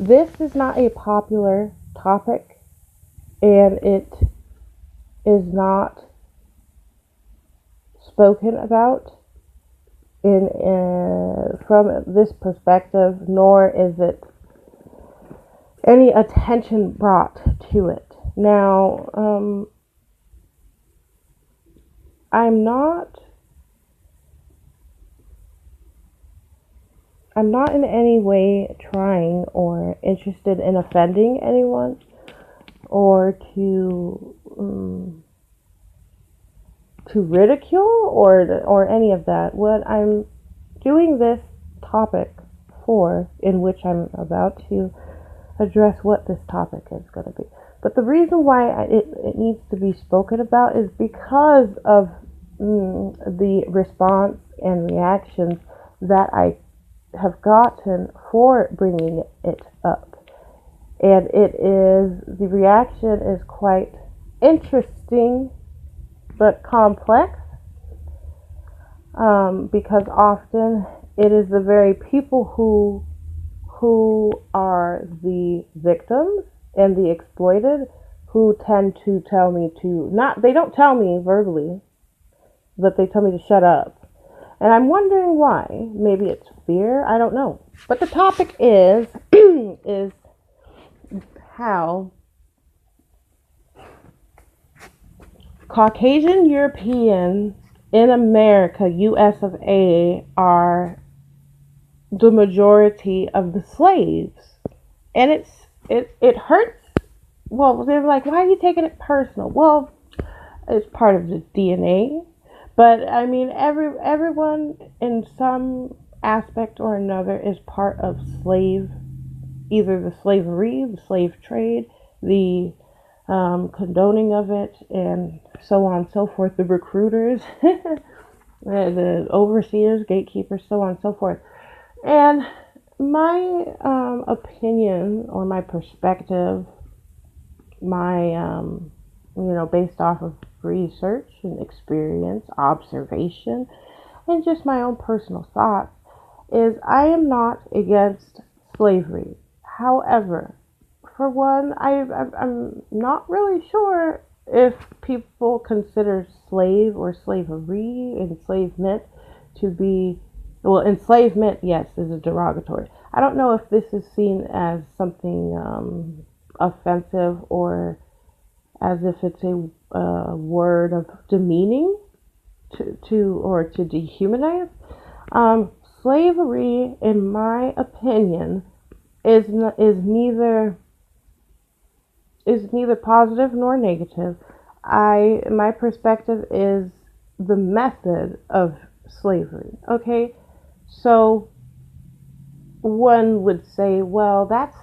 This is not a popular topic, and it is not spoken about from this perspective, nor is it any attention brought to it. Now, I'm not in any way trying or interested in offending anyone or to ridicule or any of that. What I'm doing this topic for, in which I'm about to address what this topic is going to be. But the reason why it needs to be spoken about is because of the response and reactions that I have gotten for bringing it up. And the reaction is quite interesting but complex, because often it is the very people who are the victims and the exploited who tend to tell me they don't tell me verbally, but they tell me to shut up. And I'm wondering why. Maybe it's fear, I don't know. But the topic is is how Caucasian Europeans in America, US of A, are the majority of the slaves. And it hurts. Well, they're like, why are you taking it personal? Well, it's part of the DNA. But I mean, everyone in some aspect or another is part of either the slavery, the slave trade, the condoning of it, and so on and so forth, the recruiters, the overseers, gatekeepers, so on and so forth. And my opinion or my perspective, my, based off of research and experience, observation, and just my own personal thoughts, is I am not against slavery. However, for one, I'm not really sure if people consider slave or slavery, enslavement, to be, well, enslavement, yes, is a derogatory. I don't know if this is seen as something offensive or as if it's a word of demeaning to dehumanize. Slavery, in my opinion, is neither positive nor negative. My perspective is the method of slavery. Okay, so one would say, well, that's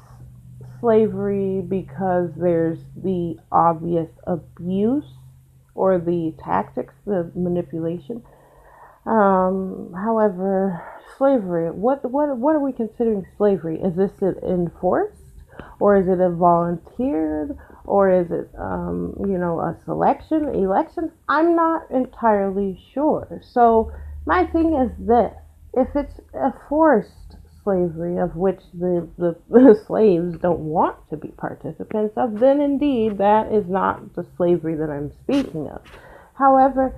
slavery because there's the obvious abuse or the tactics, the manipulation. However, slavery, what are we considering slavery? Is this enforced, or is it a volunteered, or is it a election? I'm not entirely sure. So my thing is this: if it's a forced slavery of which the slaves don't want to be participants of, then indeed that is not the slavery that I'm speaking of. However,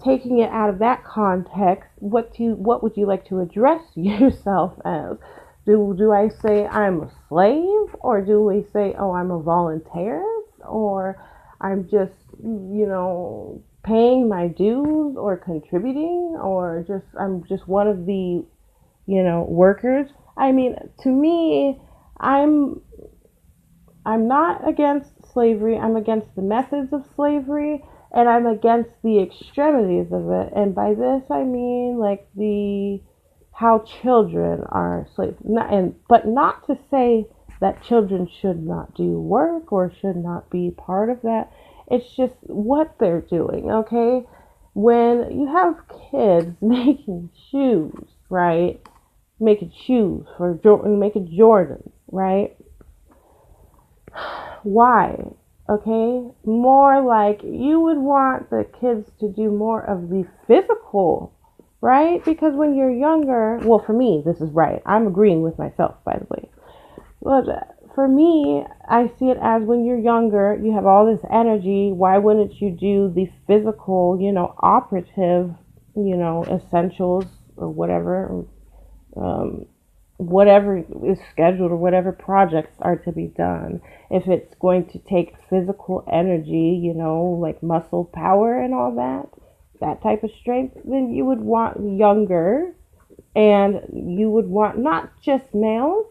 taking it out of that context, what would you like to address yourself as? Do I say I'm a slave, or do we say, oh, I'm a voluntarist, or I'm just paying my dues or contributing, or I'm just one of the workers? I mean, to me, I'm not against slavery. I'm against the methods of slavery, and I'm against the extremities of it. And by this, I mean like how children are slaves. But not to say that children should not do work or should not be part of that. It's just what they're doing, okay? When you have kids making shoes, right? Making shoes making Jordans, right? Why? Okay? More like you would want the kids to do more of the physical, right? Because when you're younger, well, for me, this is right. I'm agreeing with myself, by the way. Well, for me, I see it as when you're younger, you have all this energy. Why wouldn't you do the physical, operative, essentials or um, whatever is scheduled or whatever projects are to be done? If it's going to take physical energy, like muscle power and all that type of strength, then you would want younger, and you would want not just males.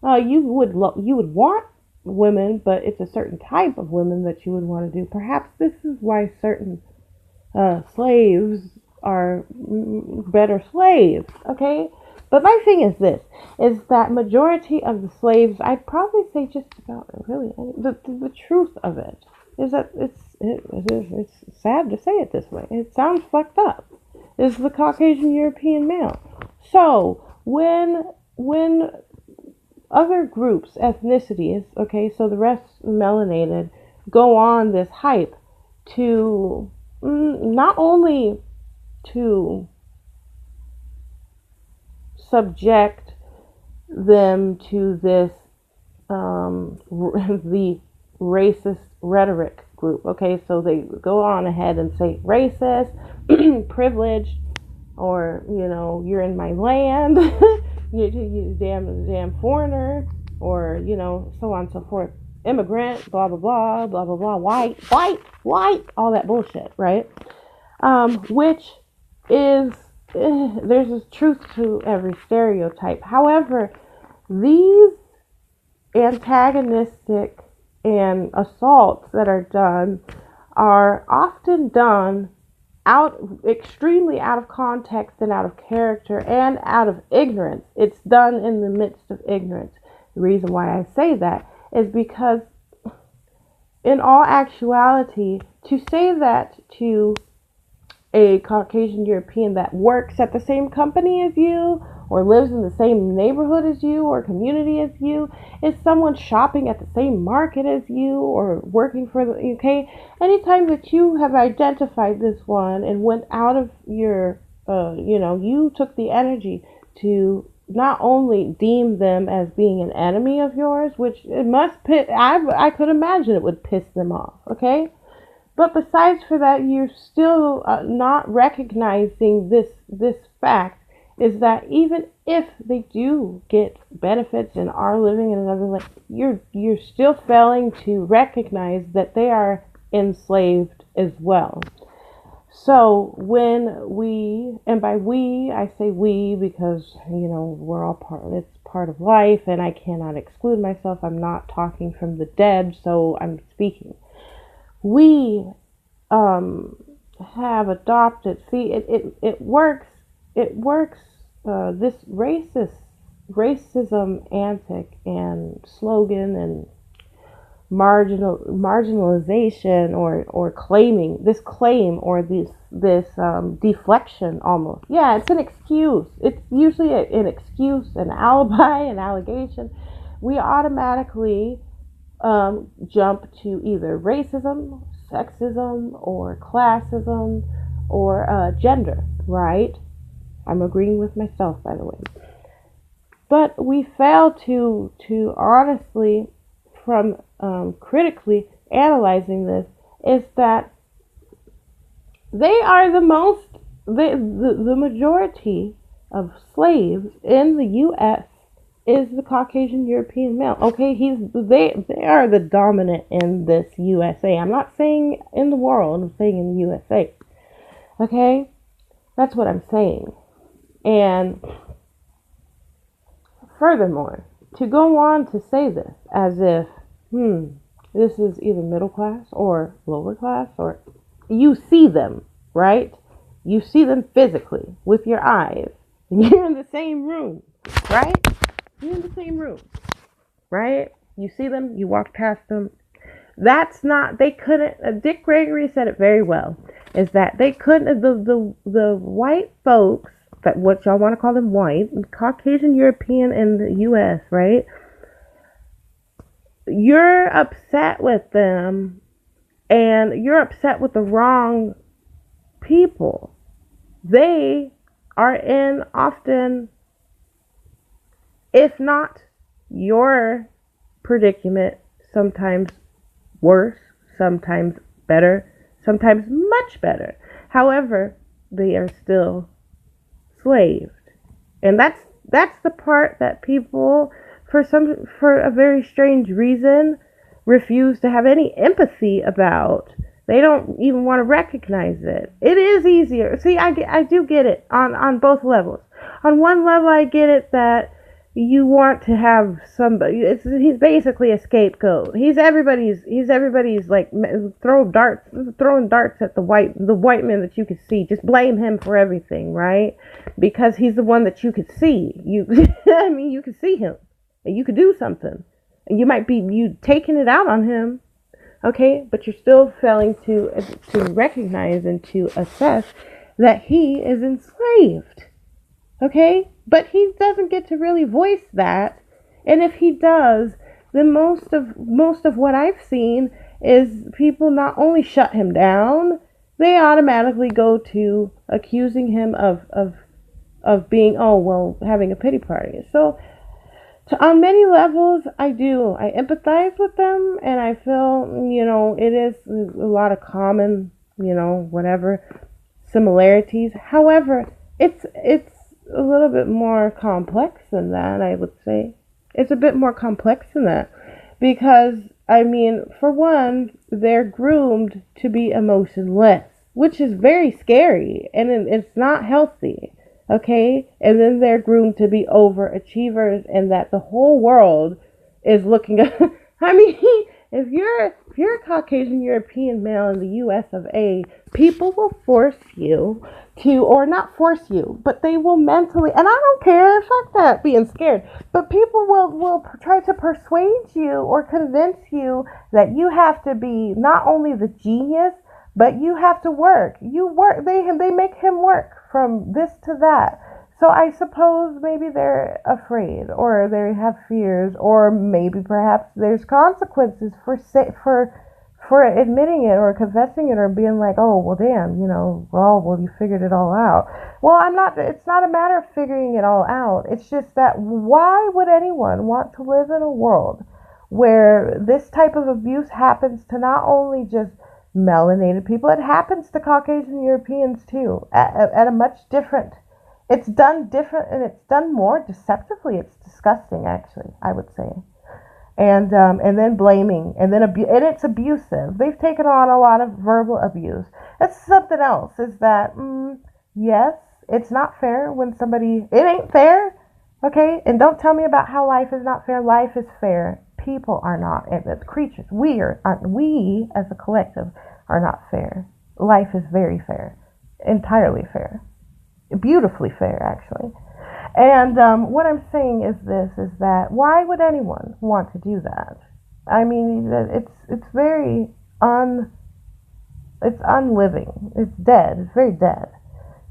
You would want women, but it's a certain type of women that you would want to do. Perhaps this is why certain slaves are better slaves. Okay, but my thing is this: is that majority of the slaves, I'd probably say just about really the truth of it is that it's sad to say it this way. It sounds fucked up. Is the Caucasian European male. So when other groups, ethnicities, okay, so the rest melanated, go on this hype to not only to subject them to this the racist rhetoric group. Okay, so they go on ahead and say racist, privileged, or you're in my land, you damn foreigner, or so on and so forth, immigrant, blah blah blah blah blah blah, white, all that bullshit, right? Which is there's a truth to every stereotype. However, these antagonistic and assaults that are often done out extremely out of context and out of character and out of ignorance. It's done in the midst of ignorance. The reason why I say that is because in all actuality, to say that to a Caucasian European that works at the same company as you, or lives in the same neighborhood as you, or community as you, is someone shopping at the same market as you, or working for the UK. Anytime that you have identified this one and went out of your, you took the energy to not only deem them as being an enemy of yours, which it must piss, I could imagine it would piss them off, okay? But besides for that, you're still not recognizing this fact is that even if they do get benefits and are living in another land, you're still failing to recognize that they are enslaved as well. So when we, and by we, I say we because we're all it's part of life, and I cannot exclude myself. I'm not talking from the dead, so I'm speaking. We have adopted. See, it works. It works. This racism antic and slogan and marginalization or claiming this claim or this deflection almost. Yeah, it's an excuse. It's usually an excuse, an alibi, an allegation. We automatically jump to either racism, sexism, or classism, or gender, right? I'm agreeing with myself, by the way. But we fail to honestly, from critically analyzing this, is that they are the majority of slaves in the U.S. is the Caucasian European male. Okay, they are the dominant in this USA. I'm not saying in the world, I'm saying in the USA. Okay? That's what I'm saying. And furthermore, to go on to say this as if, this is either middle class or lower class, or you see them, right? You see them physically with your eyes. You're in the same room, right? You're in the same room, right? You see them, you walk past them. That's not, they couldn't, Dick Gregory said it very well, is that they couldn't, the white folks, that what y'all want to call them white, Caucasian European in the U.S., right? You're upset with them, and you're upset with the wrong people. They are in often, if not your predicament sometimes worse, sometimes better, sometimes much better. However, they are still slaved. And that's the part that people for a very strange reason refuse to have any empathy about. They don't even want to recognize it. It is easier. See, I do get it on both levels. On one level, I get it that you want to have somebody. He's basically a scapegoat. He's everybody's like throwing darts at the white man that you could see. Just blame him for everything, right? Because he's the one that you could see. You, I mean, you could see him, and you could do something, and you might be you taking it out on him. Okay, but you're still failing to recognize and to assess that he is enslaved. Okay, but he doesn't get to really voice that, and if he does, then most of what I've seen is people not only shut him down, they automatically go to accusing him of being, oh well, having a pity party. So on many levels, I empathize with them, and I feel, it is a lot of common, whatever similarities. However, it's a little bit more complex than that, I would say. It's a bit more complex than that because, I mean, for one, they're groomed to be emotionless, which is very scary, and it's not healthy. Okay, and then they're groomed to be overachievers, and that the whole world is looking at. I mean, if you're a Caucasian European male in the U.S. of A., people will force you to, or not force you, but they will mentally, and I don't care, fuck that, being scared, but people will try to persuade you or convince you that you have to be not only the genius, but you have to work. You work. They make him work from this to that. So I suppose maybe they're afraid, or they have fears, or maybe perhaps there's consequences for admitting it or confessing it or being like, oh well, damn, well you figured it all out. Well, I'm not. It's not a matter of figuring it all out. It's just that why would anyone want to live in a world where this type of abuse happens to not only just melanated people, it happens to Caucasian Europeans too, at a much different, it's done different, and it's done more deceptively. It's disgusting, actually, I would say. And then blaming, and then and it's abusive. They've taken on a lot of verbal abuse. That's something else, is that, yes, it's not fair when somebody, it ain't fair, okay? And don't tell me about how life is not fair. Life is fair. People are not, and the creatures, we as a collective are not fair. Life is very fair, entirely fair, beautifully fair, actually. And what I'm saying is that why would anyone want to do that? I mean, it's very it's unliving. It's dead. It's very dead.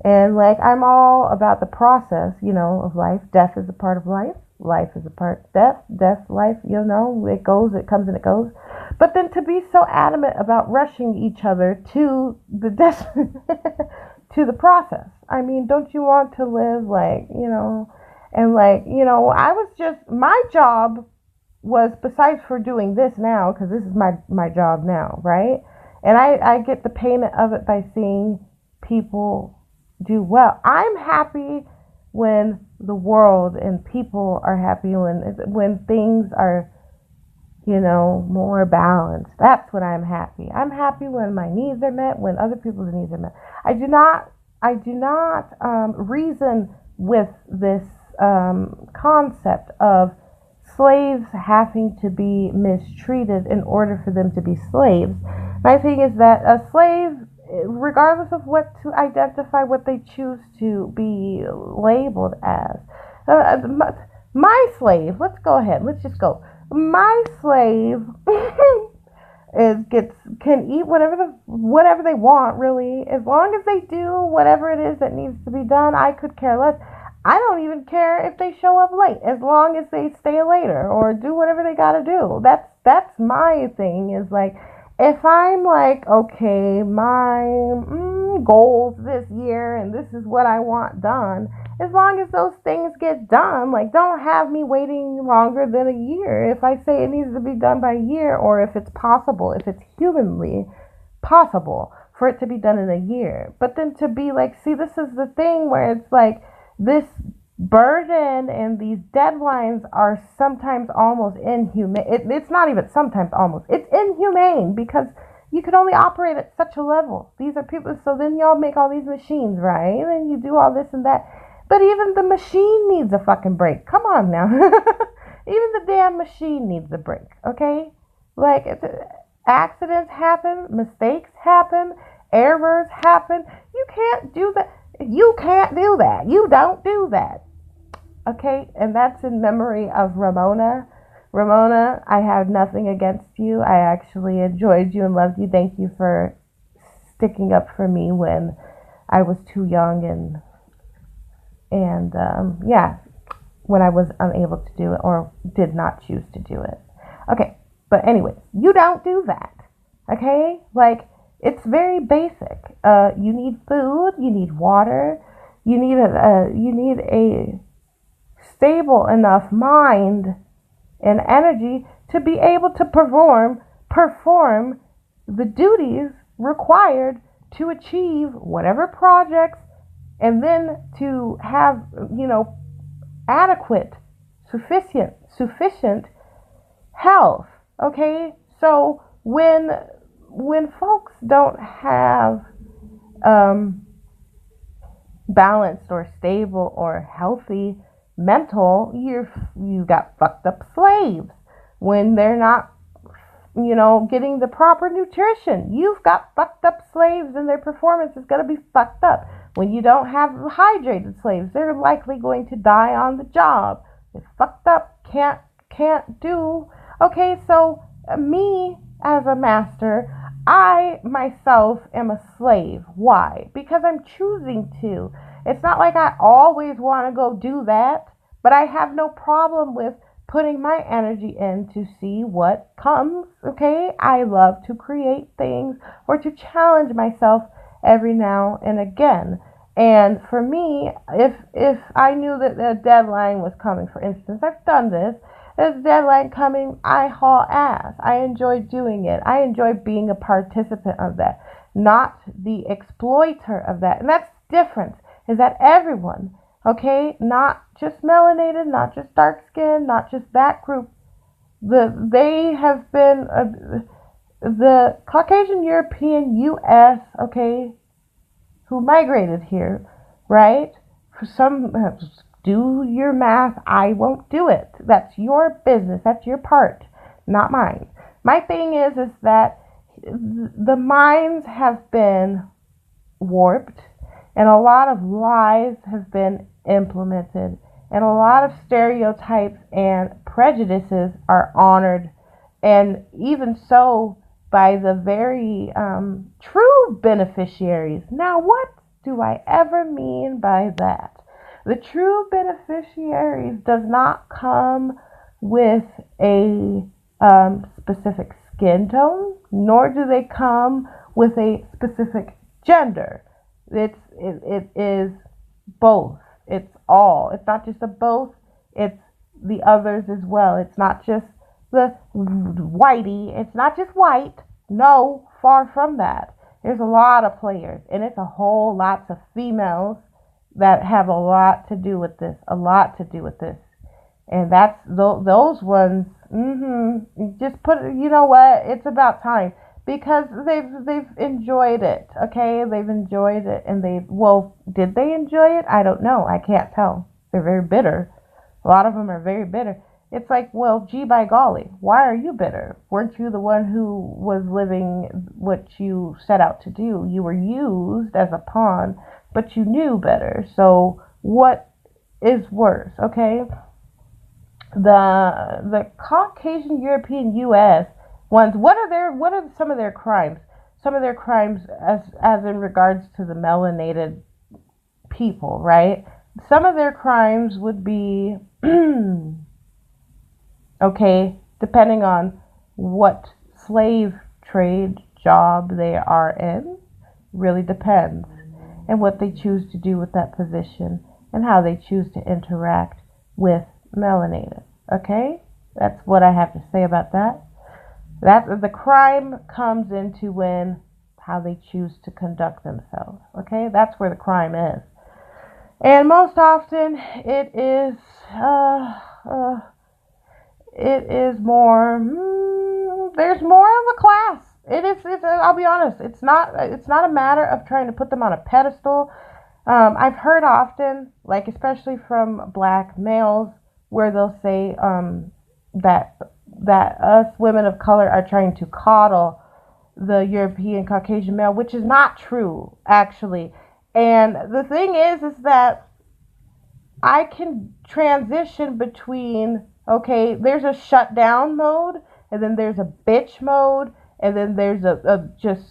And like, I'm all about the process, of life. Death is a part of life. Life is a part of death. Death, life, it goes, it comes and it goes. But then to be so adamant about rushing each other to the death, to the process. I mean, don't you want to live and I was just, my job was, besides for doing this now, because this is my job now, right? And I get the payment of it by seeing people do well. I'm happy when the world and people are happy, when things are, more balanced. That's when I'm happy. I'm happy when my needs are met, when other people's needs are met. I do not reason with this concept of slaves having to be mistreated in order for them to be slaves. My thing is that a slave, regardless of what to identify, what they choose to be labeled as, my slave, let's go ahead, let's just go. My slave can eat whatever they want, really, as long as they do whatever it is that needs to be done. I could care less. I don't even care if they show up late, as long as they stay later or do whatever they gotta do. That's my thing, is like, if I'm like, okay, my goals this year, and this is what I want done, as long as those things get done. Like, don't have me waiting longer than a year. If I say it needs to be done by a year, or if it's possible, if it's humanly possible for it to be done in a year. But then to be like, see, this is the thing where it's like this burden and these deadlines are sometimes almost inhumane. It's not even sometimes almost. It's inhumane because you can only operate at such a level. These are people, so then y'all make all these machines, right? And you do all this and that. But even the machine needs a fucking break. Come on now. Even the damn machine needs a break, okay? Like, accidents happen, mistakes happen, errors happen. You can't do that. You can't do that. You don't do that. Okay? And that's in memory of Ramona. Ramona, I have nothing against you. I actually enjoyed you and loved you. Thank you for sticking up for me when I was too young and yeah, when I was unable to do it or did not choose to do it. Okay, but anyways, you don't do that. Okay? Like, it's very basic. You need food, you need water, you need a stable enough mind and energy to be able to perform the duties required to achieve whatever projects, and then to have, adequate, sufficient health. Okay? So when folks don't have balanced or stable or healthy mental, you got fucked up slaves. When they're not, getting the proper nutrition, you've got fucked up slaves, and their performance is going to be fucked up. When you don't have hydrated slaves, they're likely going to die on the job. It's fucked up. Can't do. Okay, so me as a master, I myself am a slave. Why? Because I'm choosing to. It's not like I always want to go do that, but I have no problem with putting my energy in to see what comes, okay? I love to create things or to challenge myself every now and again. And for me, if I knew that a deadline was coming, for instance, I've done this, there's a deadline coming, I haul ass. I enjoy doing it. I enjoy being a participant of that, not the exploiter of that. And that's different, is that everyone, okay, not just melanated, not just dark skinned, not just that group, they have been, the Caucasian European U.S., okay, who migrated here, right? For some, do your math. I won't do it. That's your business. That's your part, not mine. My thing is that the minds have been warped, and a lot of lies have been implemented, and a lot of stereotypes and prejudices are honored, and even so by the very true beneficiaries. Now, what do I ever mean by that? The true beneficiaries does not come with a specific skin tone, nor do they come with a specific gender. It is both. It's all. It's not just a both. It's the others as well. It's not just the whitey. It's not just white. No, far from that. There's a lot of players, and it's a whole lots of females that have a lot to do with this. A lot to do with this. And that's those ones. Just put. You know what? It's about time, because they've enjoyed it. Okay, they've enjoyed it, and did they enjoy it? I don't know. I can't tell. They're very bitter. A lot of them are very bitter. It's like, well, gee, by golly, why are you bitter? Weren't you the one who was living what you set out to do? You were used as a pawn, but you knew better. So what is worse? Okay, the Caucasian European U.S. ones. What are some of their crimes? Some of their crimes, as in regards to the melanated people, right? Some of their crimes would be, okay, depending on what slave trade job they are in, really depends, and what they choose to do with that position. and how they choose to interact with melanated. Okay? That's what I have to say about that. That the crime comes into when how they choose to conduct themselves. Okay? That's where the crime is. And most often uh, uh, it is more there's more of a class. I'll be honest, it's not a matter of trying to put them on a pedestal. I've heard often, like especially from black males, where they'll say that us women of color are trying to coddle the European Caucasian male, which is not true, actually. And the thing is that I can transition between, okay, there's a shutdown mode, and then there's a bitch mode, and then there's a just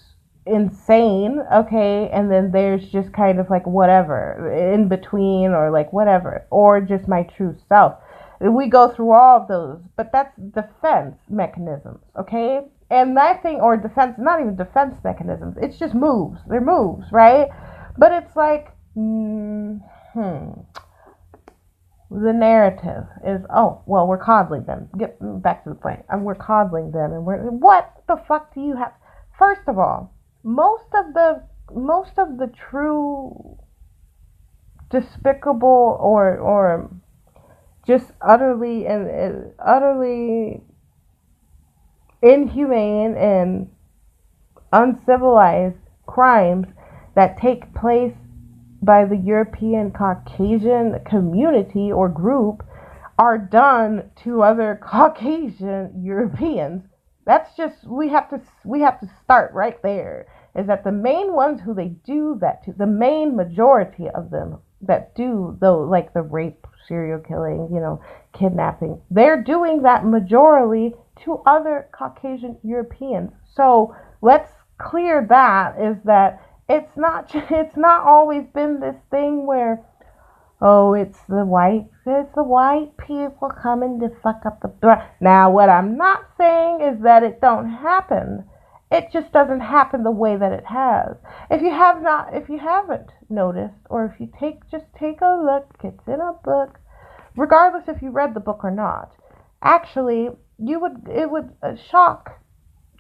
insane, okay, and then there's just kind of like whatever in between, or like whatever, or just my true self. We go through all of those, but that's defense mechanisms, okay? And that thing, or defense, not even defense mechanisms, it's just moves. They're moves, right? But it's like, the narrative is, oh, well, we're coddling them. Get back to the point. We're coddling them, and what the fuck do you have? First of all, most of the true despicable or just utterly inhumane and uncivilized crimes that take place by the European Caucasian community or group are done to other Caucasian Europeans. That's just, we have to start right there. Is that the main ones who they do that to, the main majority of them that do though, like the rape, serial killing, kidnapping, they're doing that majorly to other Caucasian Europeans. So let's clear that, is that it's not always been this thing where, oh, it's the white people coming to fuck up the. Now, what I'm not saying is that it don't happen. It just doesn't happen the way that it has. If you haven't noticed, or if you just take a look, it's in a book, regardless if you read the book or not. Actually, it would shock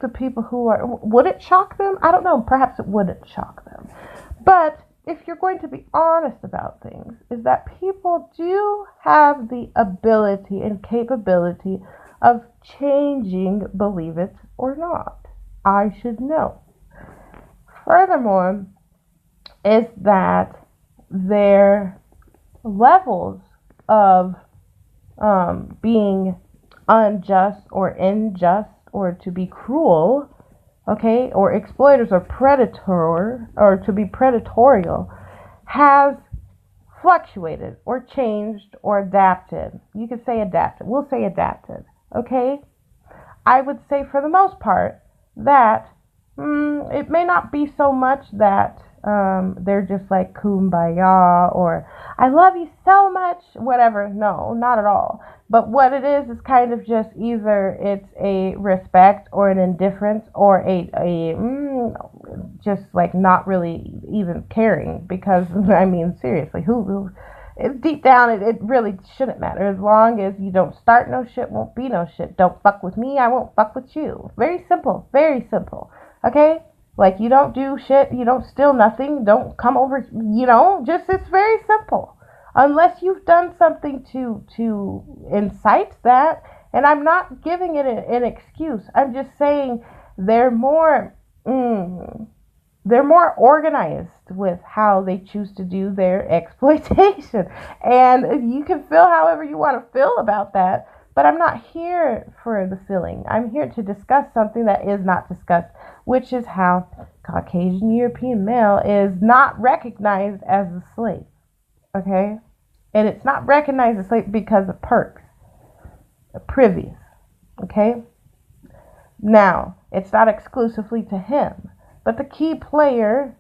the people who are. Would it shock them? I don't know. Perhaps it wouldn't shock them. But if you're going to be honest about things, is that people do have the ability and capability of changing, believe it or not. I should know. Furthermore, is that their levels of being unjust or unjust, or to be cruel, okay, or exploiters or predator, or to be predatorial, has fluctuated or changed or adapted. You could say adapted. We'll say adapted, okay? I would say for the most part that it may not be so much that they're just like kumbaya or I love you so much, whatever. No, not at all. But what it is kind of just either it's a respect or an indifference or a just like not really even caring, because I mean seriously, who deep down it really shouldn't matter, as long as you don't start no shit, won't be no shit. Don't fuck with me, I won't fuck with you. Very simple, very simple. Okay? Like, you don't do shit, you don't steal nothing, don't come over, just, it's very simple. Unless you've done something to incite that, and I'm not giving it an excuse. I'm just saying they're more organized with how they choose to do their exploitation. And you can feel however you want to feel about that, but I'm not here for the feeling. I'm here to discuss something that is not discussed, which is how Caucasian European male is not recognized as a slave. Okay? And it's not recognized as a slave because of perks, privies. Okay? Now, it's not exclusively to him, but the key player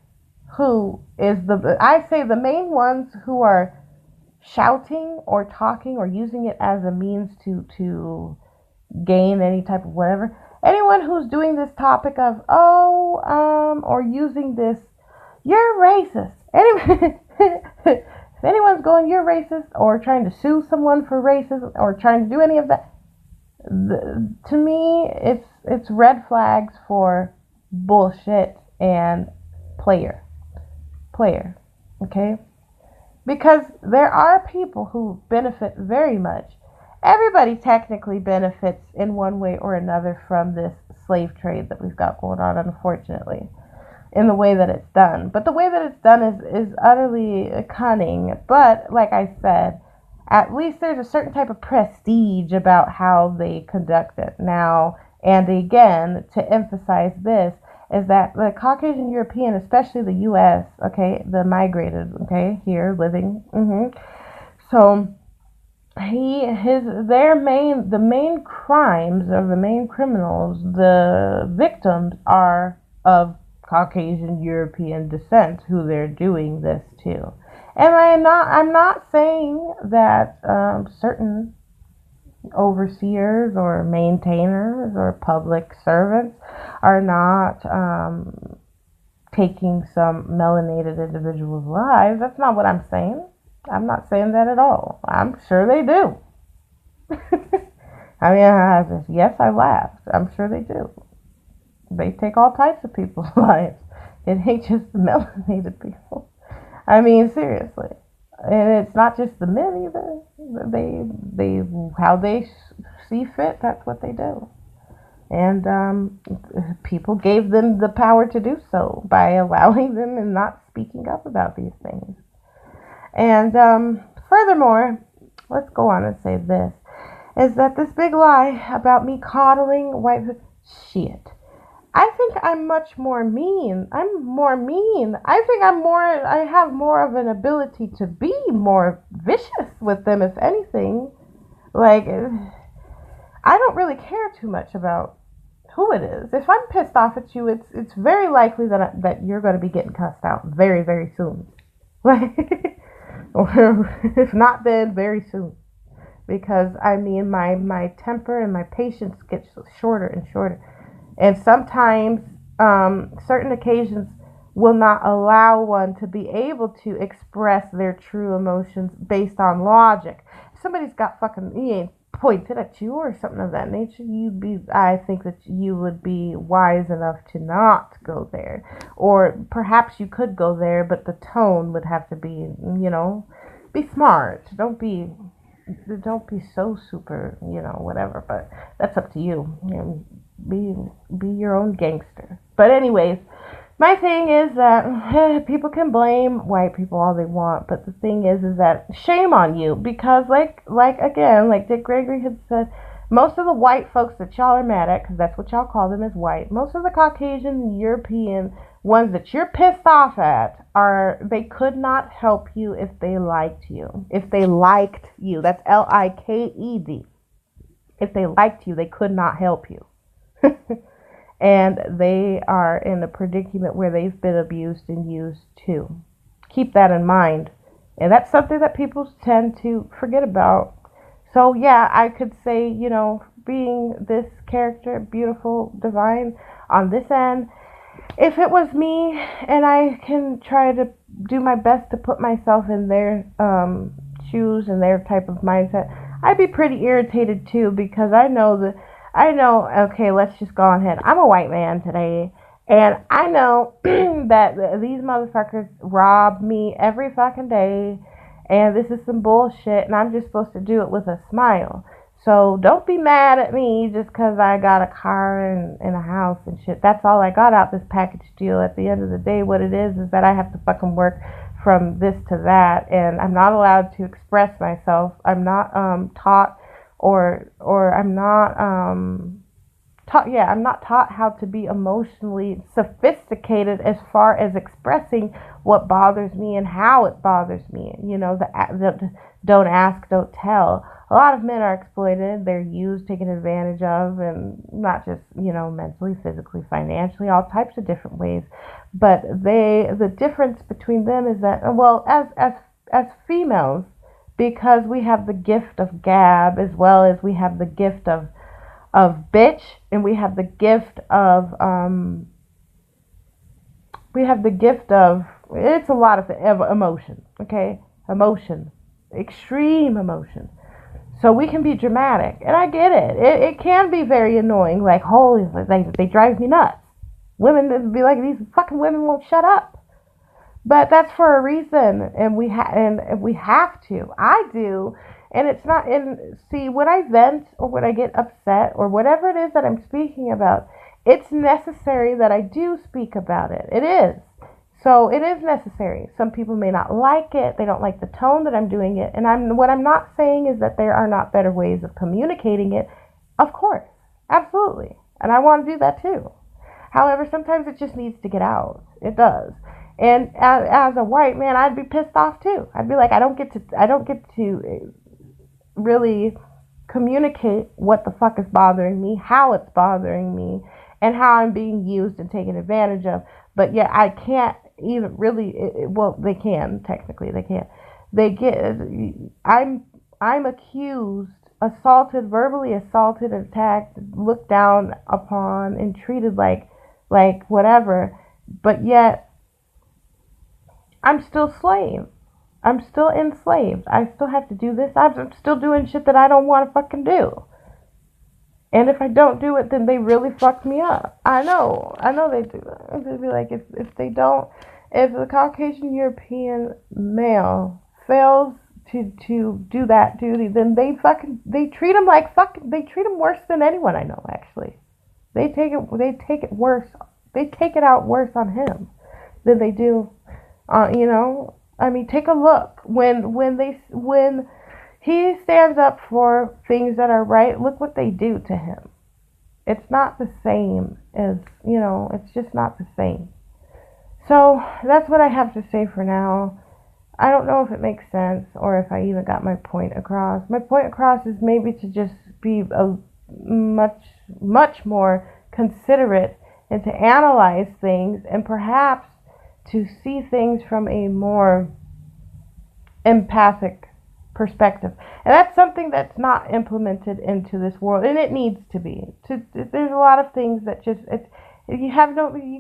who is the main ones who are shouting or talking or using it as a means to gain any type of whatever. Anyone who's doing this topic of, or using this, you're racist. Anyway, If anyone's going, you're racist, or trying to sue someone for racism, or trying to do any of that, to me, it's red flags for bullshit and player, okay? Because there are people who benefit very much. Everybody technically benefits in one way or another from this slave trade that we've got going on, unfortunately, in the way that it's done. But the way that it's done is utterly cunning. But like I said, at least there's a certain type of prestige about how they conduct it now. And again, to emphasize this, is that the Caucasian European, especially the U.S., okay, the migrated, okay, here living, so the main crimes of the main criminals, the victims are of Caucasian European descent who they're doing this to. And I'm not saying that certain overseers or maintainers or public servants are not taking some melanated individuals' lives. That's not what I'm saying. I'm not saying that at all. I'm sure they do. I mean, yes, I laughed. I'm sure they do. They take all types of people's lives. It ain't just the melanated people. I mean, seriously. And it's not just the men either. They how they see fit, that's what they do. And people gave them the power to do so by allowing them and not speaking up about these things. And furthermore, let's go on and say this, is that this big lie about me coddling white shit. I think I'm much more mean. I'm more mean. I think I have more of an ability to be more vicious with them, if anything. Like, I don't really care too much about who it is. If I'm pissed off at you, it's very likely that you're going to be getting cussed out very, very soon. Like, or if not then, very soon. Because, I mean, my temper and my patience gets shorter and shorter. And sometimes certain occasions will not allow one to be able to express their true emotions based on logic. If somebody's got fucking, he ain't pointed at you or something of that nature, I think that you would be wise enough to not go there. Or perhaps you could go there, but the tone would have to be, be smart. Don't be so super, whatever, but that's up to you. Be your own gangster. But anyways, my thing is that people can blame white people all they want, but the thing is that shame on you, because like Dick Gregory had said, most of the white folks that y'all are mad at, because that's what y'all call them, as white, most of the Caucasian European ones that you're pissed off at they could not help you if they liked you. If they liked you, that's Liked. If they liked you, they could not help you. And they are in a predicament where they've been abused and used too. Keep that in mind. And that's something that people tend to forget about. So yeah, I could say, being this character, beautiful, divine, on this end, if it was me and I can try to do my best to put myself in their shoes and their type of mindset, I'd be pretty irritated too, because I know, okay, let's just go ahead. I'm a white man today, and I know that these motherfuckers rob me every fucking day, and this is some bullshit, and I'm just supposed to do it with a smile. So don't be mad at me just because I got a car and a house and shit. That's all I got out this package deal. At the end of the day, what it is that I have to fucking work from this to that, and I'm not allowed to express myself. I'm not taught I'm not taught how to be emotionally sophisticated as far as expressing what bothers me and how it bothers me. The don't ask, don't tell. A lot of men are exploited. They're used, taken advantage of, and not just, mentally, physically, financially, all types of different ways. But the difference between them is that, well, as females, because we have the gift of gab, as well as we have the gift of bitch, and we have the gift of it's a lot of emotion, okay? emotion, extreme emotion. So we can be dramatic, and I get it. It can be very annoying. Like, holy, they drive me nuts. Women be like, these fucking women won't shut up. But that's for a reason, and we have to. I do, and it's not. And see, when I vent or when I get upset or whatever it is that I'm speaking about, it's necessary that I do speak about it. It is. So it is necessary. Some people may not like it. They don't like the tone that I'm doing it. And what I'm not saying is that there are not better ways of communicating it. Of course. Absolutely. And I want to do that too. However, sometimes it just needs to get out. It does. And as a white man, I'd be pissed off too. I'd be like, I don't get to really communicate what the fuck is bothering me, how it's bothering me, and how I'm being used and taken advantage of. But yet I can't even really, well, they can, technically, they can. I'm accused, assaulted, verbally assaulted, attacked, looked down upon, and treated like whatever, but yet I'm still slave. I'm still enslaved. I still have to do this. I'm still doing shit that I don't want to fucking do. And if I don't do it, then they really fucked me up. I know they do. They'd be like, if the Caucasian European male fails to do that duty, then they treat him worse than anyone I know, actually. They take it worse. They take it out worse on him than they do, I mean, take a look. When he stands up for things that are right, look what they do to him. It's not the same as, it's just not the same. So that's what I have to say for now. I don't know if it makes sense or if I even got my point across. My point across is maybe to just be a much more considerate and to analyze things and perhaps to see things from a more empathic perspective. And that's something that's not implemented into this world, and it needs to be. There's a lot of things that just, you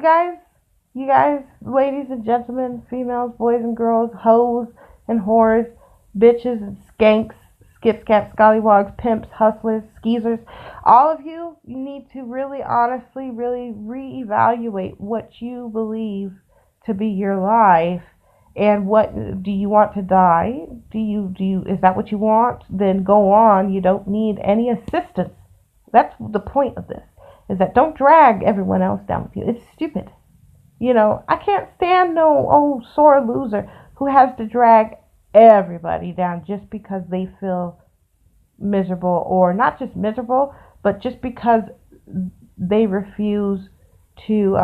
guys, ladies and gentlemen, females, boys and girls, hoes and whores, bitches and skanks, skipscats, scallywags, pimps, hustlers, skeezers, all of you need to really honestly really reevaluate what you believe to be your life. And what do you want to die? Is that what you want? Then go on. You don't need any assistance. That's the point of this, is that don't drag everyone else down with you. It's stupid. I can't stand no sore loser who has to drag everybody down just because they feel miserable, or not just miserable, but just because they refuse to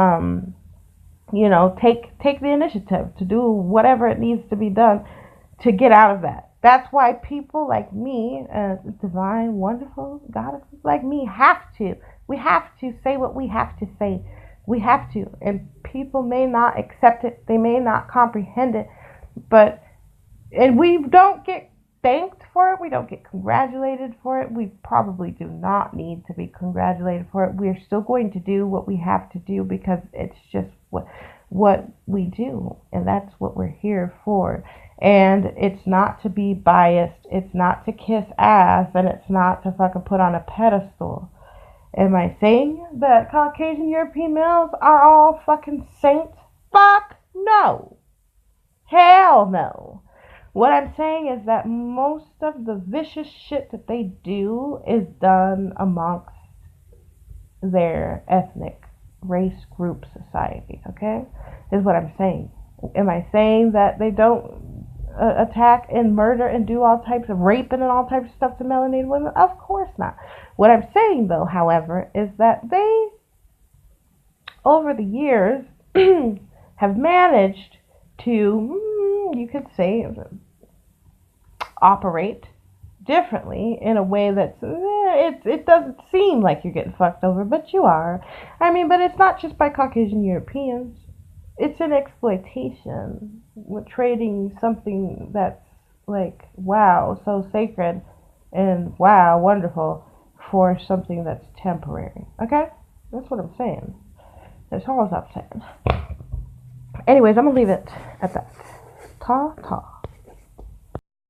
take the initiative to do whatever it needs to be done to get out of that. That's why people like me, divine, wonderful goddesses like me, we have to say what we have to say. We have to. And people may not accept it. They may not comprehend it. And we don't get thanked for it. We don't get congratulated for it. We probably do not need to be congratulated for it. We're still going to do what we have to do because it's just what we do. And that's what we're here for. And it's not to be biased. It's not to kiss ass. And it's not to fucking put on a pedestal. Am I saying that Caucasian European males are all fucking saints? Fuck no. Hell no. What I'm saying is that most of the vicious shit that they do is done amongst their ethnic race group society, okay? Is what I'm saying. Am I saying that they don't attack and murder and do all types of raping and all types of stuff to melanated women? Of course not. What I'm saying, though, however, is that they, over the years, have managed to, you could say, operate differently in a way that's, it doesn't seem like you're getting fucked over, but you are. I mean, but it's not just by Caucasian Europeans. It's an exploitation. We're trading something that's like, wow, so sacred and wow, wonderful, for something that's temporary. Okay? That's what I'm saying. That's all I'm saying. Anyways, I'm going to leave it at that. Ta-ta.